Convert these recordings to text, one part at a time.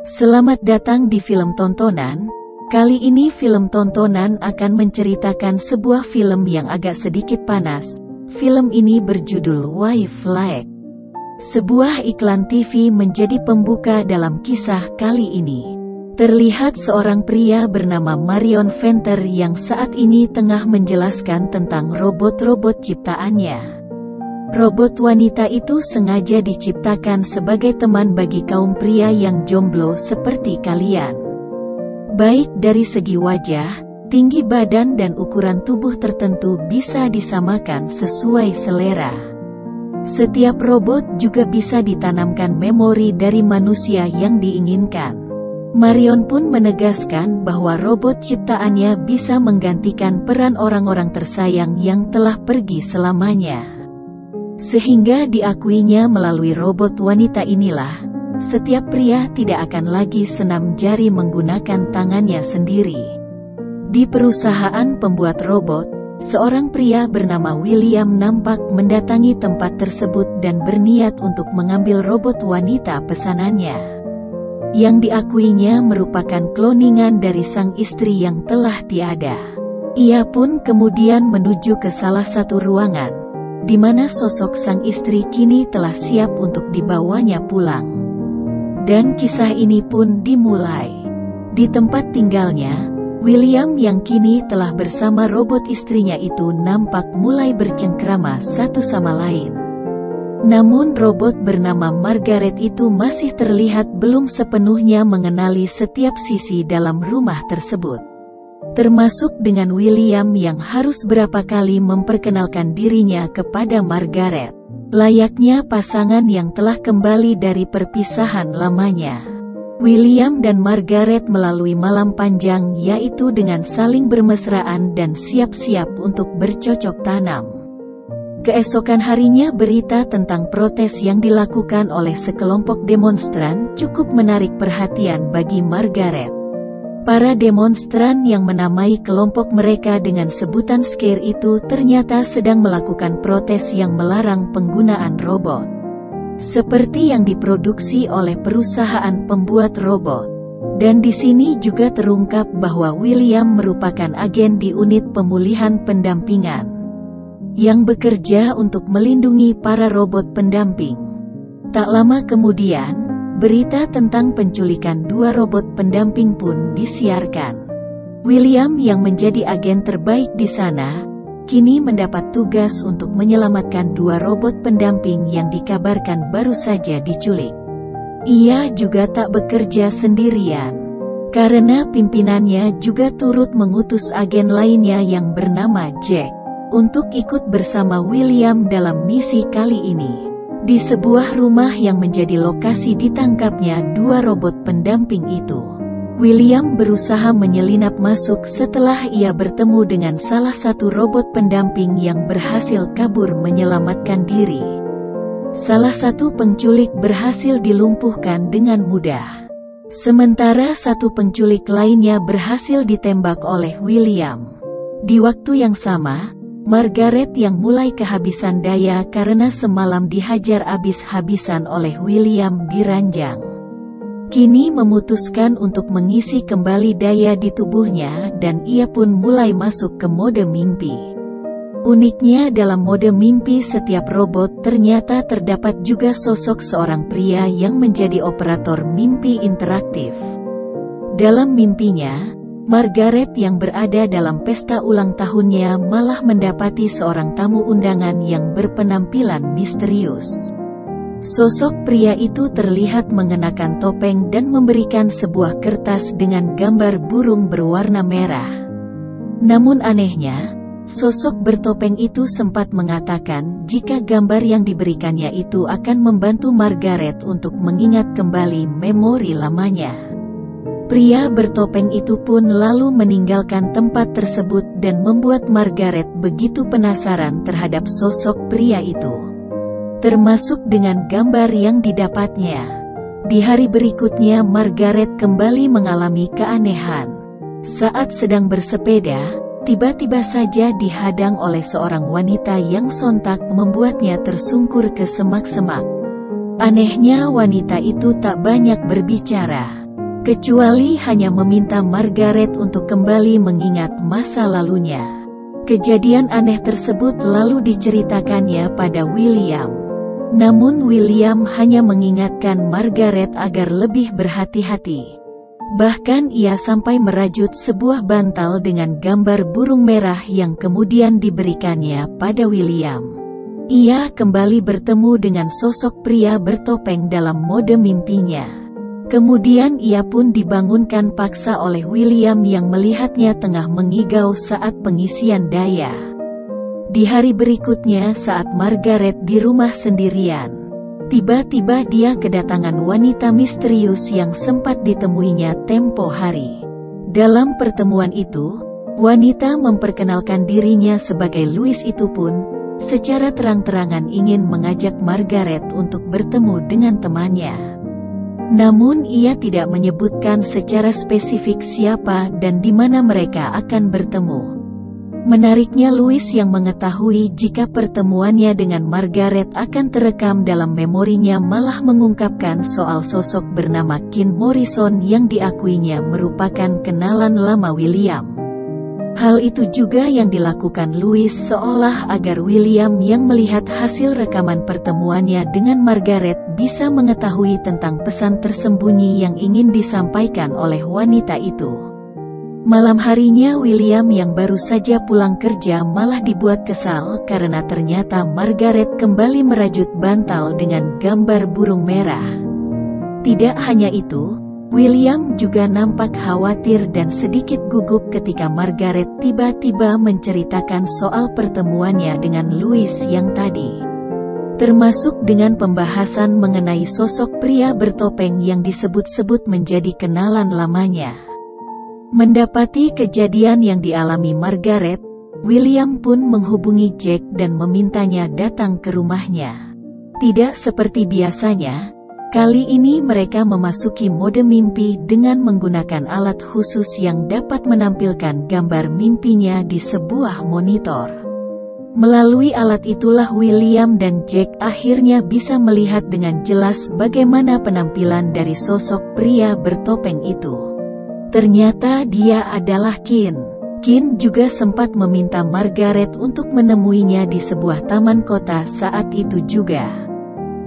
Selamat datang di film tontonan. Kali ini film tontonan akan menceritakan sebuah film yang agak sedikit panas. Film ini berjudul Wife Like. Sebuah iklan TV menjadi pembuka dalam kisah kali ini. Terlihat seorang pria bernama Marion Venter yang saat ini tengah menjelaskan tentang robot-robot ciptaannya. Robot wanita itu sengaja diciptakan sebagai teman bagi kaum pria yang jomblo seperti kalian. Baik dari segi wajah, tinggi badan dan ukuran tubuh tertentu bisa disamakan sesuai selera. Setiap robot juga bisa ditanamkan memori dari manusia yang diinginkan. Marion pun menegaskan bahwa robot ciptaannya bisa menggantikan peran orang-orang tersayang yang telah pergi selamanya. Sehingga diakuinya melalui robot wanita inilah, setiap pria tidak akan lagi senam jari menggunakan tangannya sendiri. Di perusahaan pembuat robot, seorang pria bernama William nampak mendatangi tempat tersebut dan berniat untuk mengambil robot wanita pesanannya. Yang diakuinya merupakan kloningan dari sang istri yang telah tiada. Ia pun kemudian menuju ke salah satu ruangan, di mana sosok sang istri kini telah siap untuk dibawanya pulang. Dan kisah ini pun dimulai. Di tempat tinggalnya, William yang kini telah bersama robot istrinya itu nampak mulai bercengkrama satu sama lain. Namun robot bernama Margaret itu masih terlihat belum sepenuhnya mengenali setiap sisi dalam rumah tersebut. Termasuk dengan William yang harus berapa kali memperkenalkan dirinya kepada Margaret, layaknya pasangan yang telah kembali dari perpisahan lamanya. William dan Margaret melalui malam panjang yaitu dengan saling bermesraan dan siap-siap untuk bercocok tanam. Keesokan harinya berita tentang protes yang dilakukan oleh sekelompok demonstran cukup menarik perhatian bagi Margaret. Para demonstran yang menamai kelompok mereka dengan sebutan Scare itu ternyata sedang melakukan protes yang melarang penggunaan robot. Seperti yang diproduksi oleh perusahaan pembuat robot. Dan di sini juga terungkap bahwa William merupakan agen di unit pemulihan pendampingan yang bekerja untuk melindungi para robot pendamping. Tak lama kemudian, berita tentang penculikan dua robot pendamping pun disiarkan. William yang menjadi agen terbaik di sana, kini mendapat tugas untuk menyelamatkan dua robot pendamping yang dikabarkan baru saja diculik. Ia juga tak bekerja sendirian, karena pimpinannya juga turut mengutus agen lainnya yang bernama Jack untuk ikut bersama William dalam misi kali ini. Di sebuah rumah yang menjadi lokasi ditangkapnya dua robot pendamping itu, William berusaha menyelinap masuk setelah ia bertemu dengan salah satu robot pendamping yang berhasil kabur menyelamatkan diri. Salah satu penculik berhasil dilumpuhkan dengan mudah. Sementara satu penculik lainnya berhasil ditembak oleh William. Di waktu yang sama, Margaret yang mulai kehabisan daya karena semalam dihajar habis-habisan oleh William diranjang, kini memutuskan untuk mengisi kembali daya di tubuhnya dan ia pun mulai masuk ke mode mimpi. Uniknya dalam mode mimpi setiap robot ternyata terdapat juga sosok seorang pria yang menjadi operator mimpi interaktif. Dalam mimpinya, Margaret yang berada dalam pesta ulang tahunnya malah mendapati seorang tamu undangan yang berpenampilan misterius. Sosok pria itu terlihat mengenakan topeng dan memberikan sebuah kertas dengan gambar burung berwarna merah. Namun anehnya, sosok bertopeng itu sempat mengatakan jika gambar yang diberikannya itu akan membantu Margaret untuk mengingat kembali memori lamanya. Pria bertopeng itu pun lalu meninggalkan tempat tersebut dan membuat Margaret begitu penasaran terhadap sosok pria itu, termasuk dengan gambar yang didapatnya. Di hari berikutnya Margaret kembali mengalami keanehan. Saat sedang bersepeda, tiba-tiba saja dihadang oleh seorang wanita yang sontak membuatnya tersungkur ke semak-semak. Anehnya wanita itu tak banyak berbicara. kecuali hanya meminta Margaret untuk kembali mengingat masa lalunya. Kejadian aneh tersebut lalu diceritakannya pada William. Namun William hanya mengingatkan Margaret agar lebih berhati-hati. Bahkan ia sampai merajut sebuah bantal dengan gambar burung merah yang kemudian diberikannya pada William. Ia kembali bertemu dengan sosok pria bertopeng dalam mode mimpinya. Kemudian ia pun dibangunkan paksa oleh William yang melihatnya tengah mengigau saat pengisian daya. Di hari berikutnya saat Margaret di rumah sendirian, tiba-tiba dia kedatangan wanita misterius yang sempat ditemuinya tempo hari. Dalam pertemuan itu, wanita memperkenalkan dirinya sebagai Louis itu pun, secara terang-terangan ingin mengajak Margaret untuk bertemu dengan temannya. Namun ia tidak menyebutkan secara spesifik siapa dan di mana mereka akan bertemu. Menariknya Louis yang mengetahui jika pertemuannya dengan Margaret akan terekam dalam memorinya malah mengungkapkan soal sosok bernama Kin Morrison yang diakuinya merupakan kenalan lama William. Hal itu juga yang dilakukan Louis seolah agar William yang melihat hasil rekaman pertemuannya dengan Margaret bisa mengetahui tentang pesan tersembunyi yang ingin disampaikan oleh wanita itu. Malam harinya William yang baru saja pulang kerja malah dibuat kesal karena ternyata Margaret kembali merajut bantal dengan gambar burung merah. Tidak hanya itu, William juga nampak khawatir dan sedikit gugup ketika Margaret tiba-tiba menceritakan soal pertemuannya dengan Louis yang tadi. Termasuk dengan pembahasan mengenai sosok pria bertopeng yang disebut-sebut menjadi kenalan lamanya. Mendapati kejadian yang dialami Margaret, William pun menghubungi Jack dan memintanya datang ke rumahnya. Tidak seperti biasanya, kali ini mereka memasuki mode mimpi dengan menggunakan alat khusus yang dapat menampilkan gambar mimpinya di sebuah monitor. Melalui alat itulah William dan Jack akhirnya bisa melihat dengan jelas bagaimana penampilan dari sosok pria bertopeng itu. Ternyata dia adalah Kin. Kin juga sempat meminta Margaret untuk menemuinya di sebuah taman kota saat itu juga.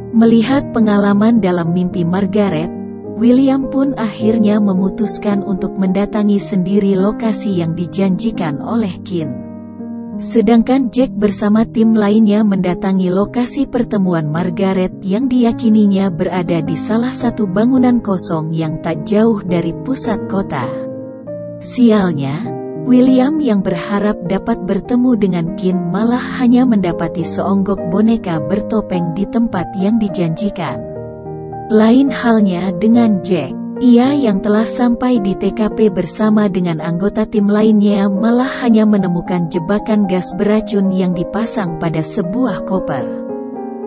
Melihat pengalaman dalam mimpi Margaret, William pun akhirnya memutuskan untuk mendatangi sendiri lokasi yang dijanjikan oleh Kin. Sedangkan Jack bersama tim lainnya mendatangi lokasi pertemuan Margaret yang diyakininya berada di salah satu bangunan kosong yang tak jauh dari pusat kota. Sialnya, William yang berharap dapat bertemu dengan Kin malah hanya mendapati seonggok boneka bertopeng di tempat yang dijanjikan. Lain halnya dengan Jack. Ia yang telah sampai di TKP bersama dengan anggota tim lainnya malah hanya menemukan jebakan gas beracun yang dipasang pada sebuah koper.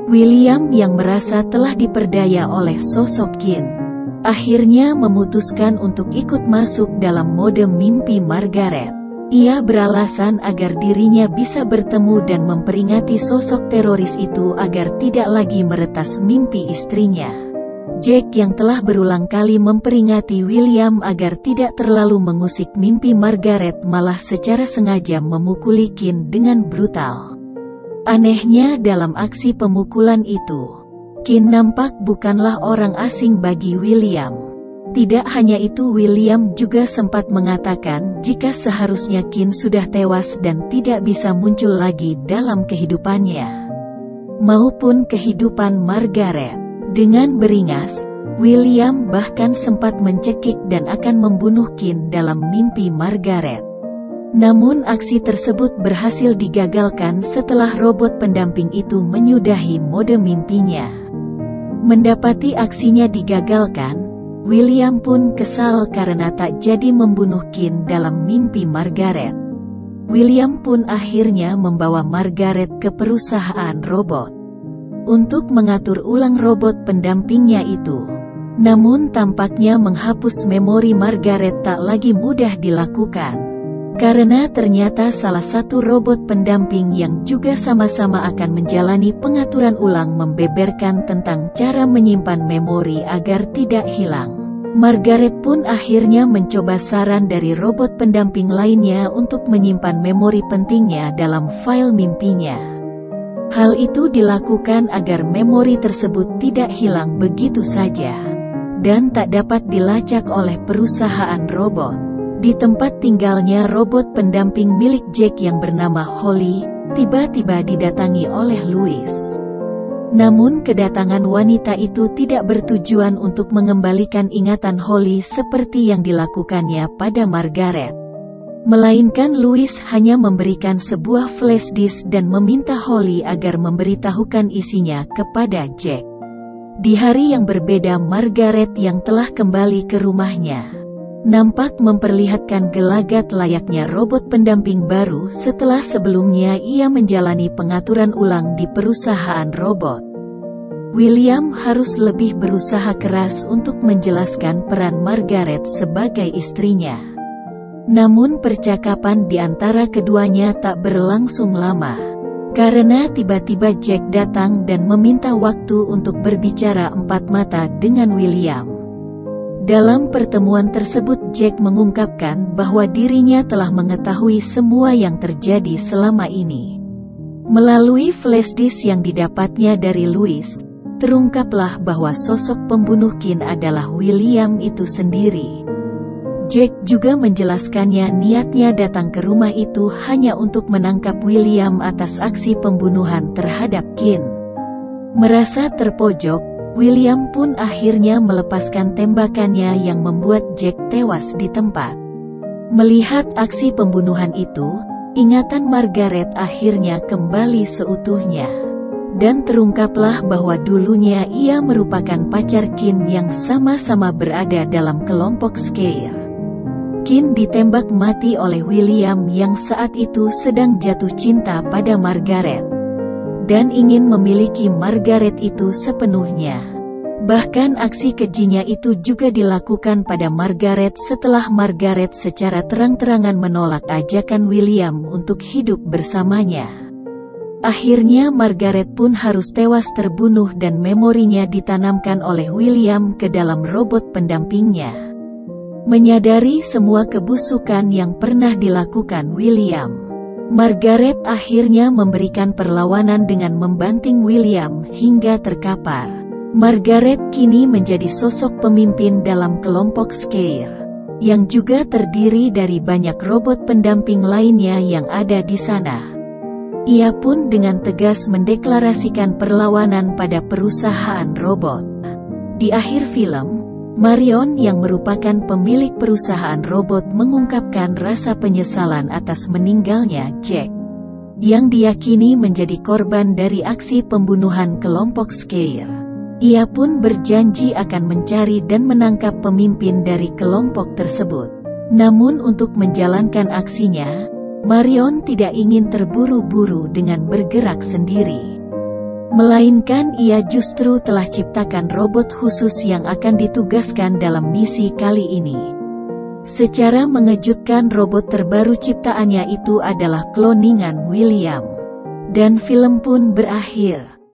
William yang merasa telah diperdaya oleh sosok Kin, akhirnya memutuskan untuk ikut masuk dalam mode mimpi Margaret. Ia beralasan agar dirinya bisa bertemu dan memperingati sosok teroris itu agar tidak lagi meretas mimpi istrinya. Jack yang telah berulang kali memperingati William agar tidak terlalu mengusik mimpi Margaret malah secara sengaja memukuli Kin dengan brutal. Anehnya dalam aksi pemukulan itu, Kin nampak bukanlah orang asing bagi William. Tidak hanya itu, William juga sempat mengatakan jika seharusnya Kin sudah tewas dan tidak bisa muncul lagi dalam kehidupannya maupun kehidupan Margaret. Dengan beringas, William bahkan sempat mencekik dan akan membunuh Kin dalam mimpi Margaret. Namun aksi tersebut berhasil digagalkan setelah robot pendamping itu menyudahi mode mimpinya. Mendapati aksinya digagalkan, William pun kesal karena tak jadi membunuh Kin dalam mimpi Margaret. William pun akhirnya membawa Margaret ke perusahaan robot untuk mengatur ulang robot pendampingnya itu. Namun tampaknya menghapus memori Margaret tak lagi mudah dilakukan. Karena ternyata salah satu robot pendamping yang juga sama-sama akan menjalani pengaturan ulang membeberkan tentang cara menyimpan memori agar tidak hilang. Margaret pun akhirnya mencoba saran dari robot pendamping lainnya untuk menyimpan memori pentingnya dalam file mimpinya. Hal itu dilakukan agar memori tersebut tidak hilang begitu saja dan tak dapat dilacak oleh perusahaan robot. Di tempat tinggalnya robot pendamping milik Jack yang bernama Holly, tiba-tiba didatangi oleh Louis. Namun kedatangan wanita itu tidak bertujuan untuk mengembalikan ingatan Holly seperti yang dilakukannya pada Margaret. Melainkan Louis hanya memberikan sebuah flash disk dan meminta Holly agar memberitahukan isinya kepada Jack. Di hari yang berbeda, Margaret yang telah kembali ke rumahnya nampak memperlihatkan gelagat layaknya robot pendamping baru setelah sebelumnya ia menjalani pengaturan ulang di perusahaan robot. William harus lebih berusaha keras untuk menjelaskan peran Margaret sebagai istrinya. Namun percakapan di antara keduanya tak berlangsung lama, karena tiba-tiba Jack datang dan meminta waktu untuk berbicara empat mata dengan William. Dalam pertemuan tersebut Jack mengungkapkan bahwa dirinya telah mengetahui semua yang terjadi selama ini. Melalui flashdisk yang didapatnya dari Louis, terungkaplah bahwa sosok pembunuh Kin adalah William itu sendiri. Jack juga menjelaskannya niatnya datang ke rumah itu hanya untuk menangkap William atas aksi pembunuhan terhadap Kin. Merasa terpojok, William pun akhirnya melepaskan tembakannya yang membuat Jack tewas di tempat. Melihat aksi pembunuhan itu, ingatan Margaret akhirnya kembali seutuhnya. Dan terungkaplah bahwa dulunya ia merupakan pacar Kin yang sama-sama berada dalam kelompok Scare. Kin ditembak mati oleh William yang saat itu sedang jatuh cinta pada Margaret dan ingin memiliki Margaret itu sepenuhnya. Bahkan aksi kejinya itu juga dilakukan pada Margaret setelah Margaret secara terang-terangan menolak ajakan William untuk hidup bersamanya. Akhirnya Margaret pun harus tewas terbunuh dan memorinya ditanamkan oleh William ke dalam robot pendampingnya. Menyadari semua kebusukan yang pernah dilakukan William, Margaret akhirnya memberikan perlawanan dengan membanting William hingga terkapar. Margaret kini menjadi sosok pemimpin dalam kelompok Scare, yang juga terdiri dari banyak robot pendamping lainnya yang ada di sana. Ia pun dengan tegas mendeklarasikan perlawanan pada perusahaan robot. Di akhir film, Marion yang merupakan pemilik perusahaan robot mengungkapkan rasa penyesalan atas meninggalnya Jack, yang diyakini menjadi korban dari aksi pembunuhan kelompok Scare. Ia pun berjanji akan mencari dan menangkap pemimpin dari kelompok tersebut. Namun untuk menjalankan aksinya, Marion tidak ingin terburu-buru dengan bergerak sendiri. Melainkan ia justru telah ciptakan robot khusus yang akan ditugaskan dalam misi kali ini. Secara mengejutkan robot terbaru ciptaannya itu adalah kloningan William. Dan film pun berakhir.